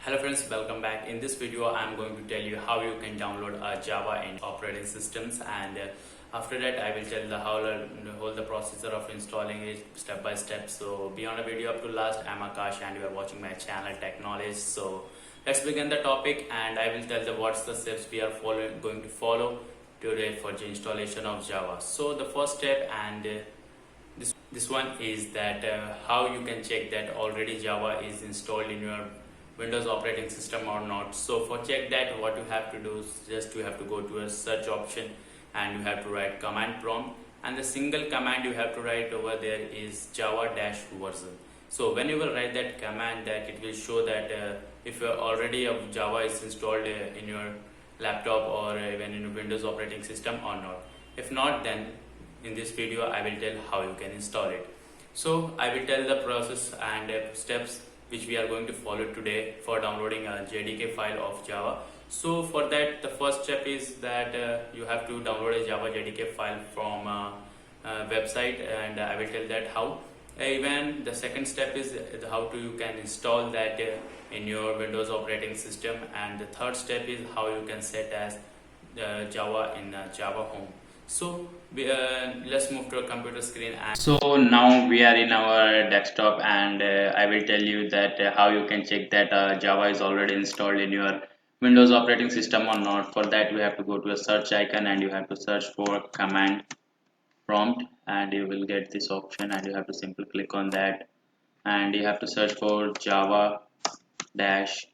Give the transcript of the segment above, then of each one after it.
Hello friends, welcome back. In this video, I'm going to tell you how you can download Java in operating systems, and after that, I will tell the whole the procedure of installing it step by step. So be on the video up to last. I'm Akash, and you are watching my channel Tech Knowledge. So let's begin the topic, and I will tell the what's the steps we are going to follow today for the installation of Java. So the first step, and this one is that how you can check that already Java is installed in your Windows operating system or not. So for check that, what you have to do is just you have to go to a search option and you have to write command prompt, and the single command you have to write over there is java dash version. So when you will write that command, that it will show that if already a Java is installed in your laptop or even in Windows operating system or not. If not, then in this video I will tell how you can install it. So I will tell the process and steps which we are going to follow today for downloading a JDK file of Java. So for that, the first step is that you have to download a Java JDK file from website, and I will tell that how. Even the second step is how to you can install that in your Windows operating system, and the third step is how you can set as Java in Java Home. So let's move to a computer screen. And so now we are in our desktop, and I will tell you that how you can check that Java is already installed in your Windows operating system or not. For that, you have to go to a search icon and you have to search for command prompt, and you will get this option, and you have to simply click on that, and you have to search for Java dash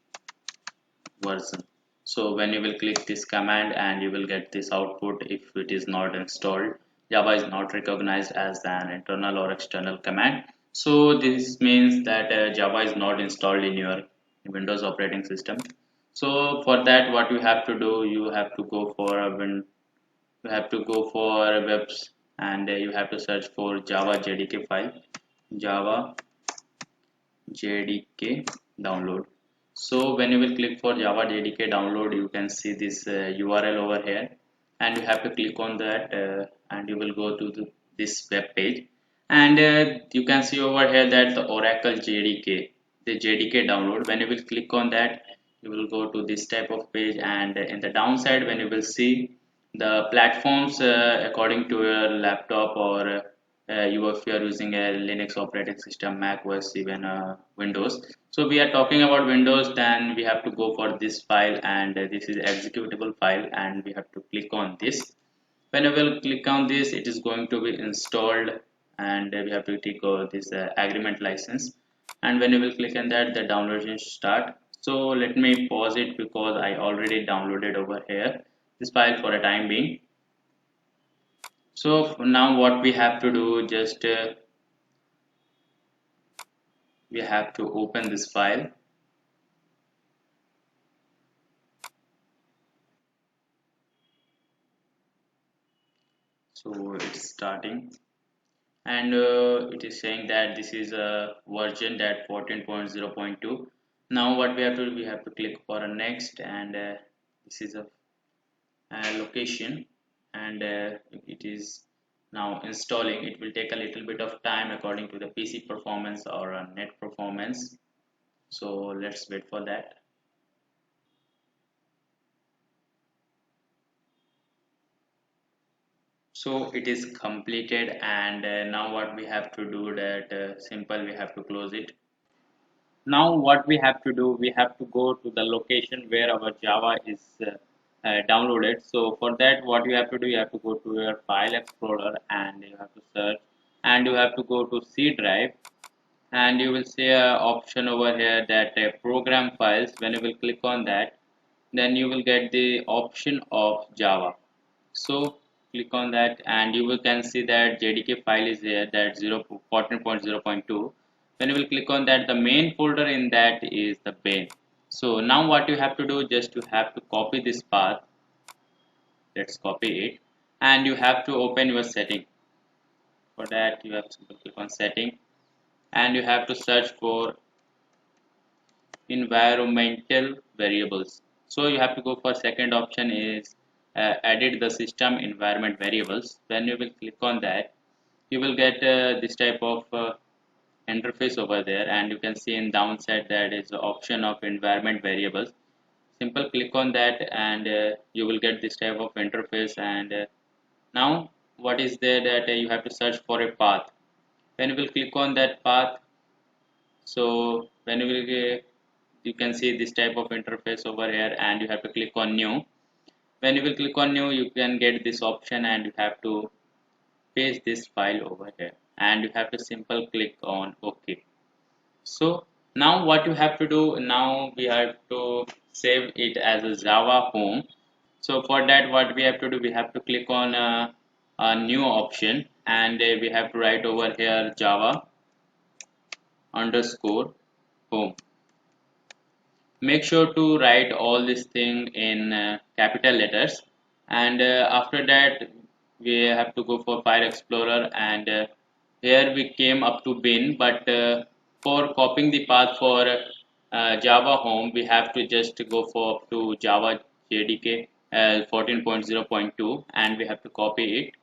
version. So when you will click this command, and you will get this output, if it is not installed, Java is not recognized as an internal or external command. So this means that Java is not installed in your Windows operating system. So for that, what you have to do, you have to go for a you have to go for webs, and you have to search for Java JDK file, Java JDK download. So when you will click for Java JDK download, you can see this URL over here, and you have to click on that, and you will go to this web page, and you can see over here that the Oracle JDK, the JDK download. When you will click on that, you will go to this type of page, and in the downside, when you will see the platforms according to your laptop, or you if you are using a Linux operating system, Mac OS, even Windows. So we are talking about Windows, then we have to go for this file, and this is executable file, and we have to click on this. When I will click on this, it is going to be installed, and we have to take this agreement license. And when you will click on that, the downloading start. So let me pause it because I already downloaded over here this file for a time being. So now what we have to do, just we have to open this file. So it's starting, and it is saying that this is a version that 14.0.2. Now what we have to do, we have to click for a next, and this is a location, and it is now installing. It will take a little bit of time according to the PC performance or net performance. So let's wait for that. So it is completed, and now what we have to do, that simple, we have to close it. Now what we have to do, we have to go to the location where our Java is downloaded. So for that, what you have to do, you have to go to your file explorer, and you have to search, and you have to go to C drive, and you will see a option over here that program files. When you will click on that, then you will get the option of Java. So click on that, and you will can see that JDK file is there, that 14.0.2. When you will click on that, the main folder in that is the bin. So now what you have to do, just you have to copy this path. Let's copy it, and you have to open your setting. For that, you have to click on setting, and you have to search for environmental variables. So you have to go for second option is edit the system environment variables. When you will click on that, you will get this type of interface over there, and you can see in downside that is the option of environment variables. Simple click on that, and you will get this type of interface. And now what is there that you have to search for a path. When you will click on that path, so when you will you can see this type of interface over here, and you have to click on new. When you will click on new, you can get this option, and you have to paste this file over here, and you have to simple click on OK. So now what you have to do, now we have to save it as a Java home. So for that, what we have to do, we have to click on a new option, and we have to write over here Java underscore home. Make sure to write all this thing in capital letters, and after that we have to go for File Explorer, and here we came up to bin, but for copying the path for Java home, we have to just go for up to Java JDK 14.0.2, and we have to copy it.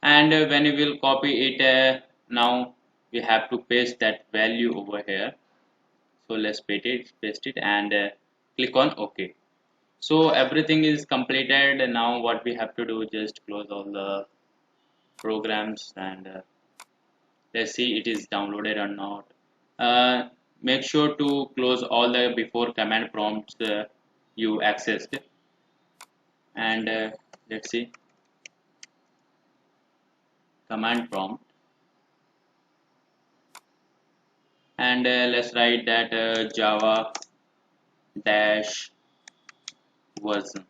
And when we will copy it, now we have to paste that value over here. So let's paste it, and click on OK. So everything is completed, and now what we have to do is just close all the programs, and let's see it is downloaded or not. Make sure to close all the before command prompts you accessed, and let's see command prompt, and let's write that Java dash version.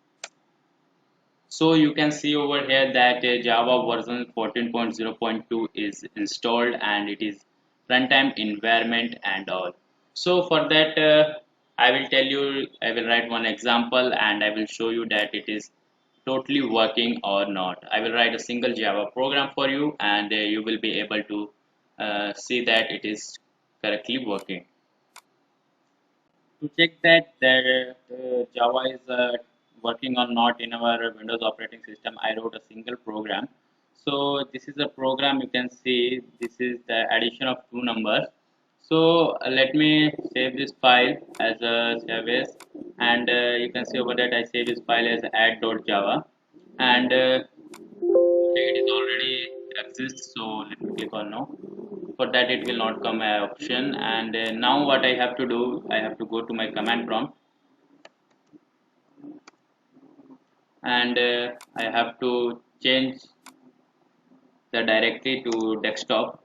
So you can see over here that Java version 14.0.2 is installed, and it is runtime environment and all. So for that, I will tell you, I will write one example, and I will show you that it is totally working or not. I will write a single Java program for you, and you will be able to see that it is correctly working. To check that Java is working or not in our Windows operating system, I wrote a single program. So this is a program, you can see this is the addition of two numbers. So let me save this file as a save as, and you can see over that I save this file as add.java, and it is already exists. So let me click on no. For that it will not come option, and now what I have to do, I have to go to my command prompt, and I have to change the directory to desktop.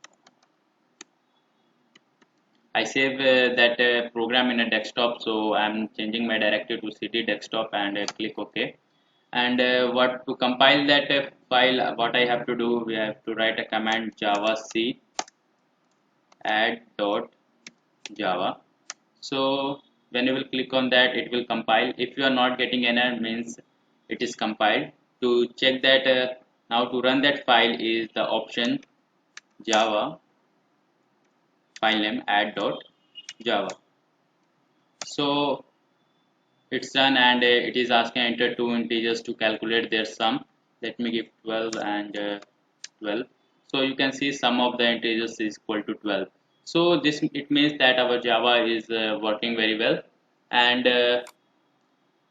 I save that program in a desktop, so I'm changing my directory to cd desktop, and click OK. And what to compile that file, what I have to do, we have to write a command java c add.java. So when you will click on that, it will compile. If you are not getting an error, means it is compiled. To check that, now to run that file is the option java file name add.java. So it's done, and it is asking enter two integers to calculate their sum. Let me give 12 and 12. So you can see sum of the integers is equal to 12. So this, it means that our Java is working very well, and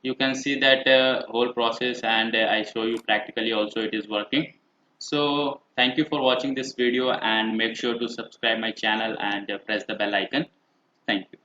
you can see that whole process, and I show you practically also it is working. So thank you for watching this video, and make sure to subscribe my channel and press the bell icon. Thank you.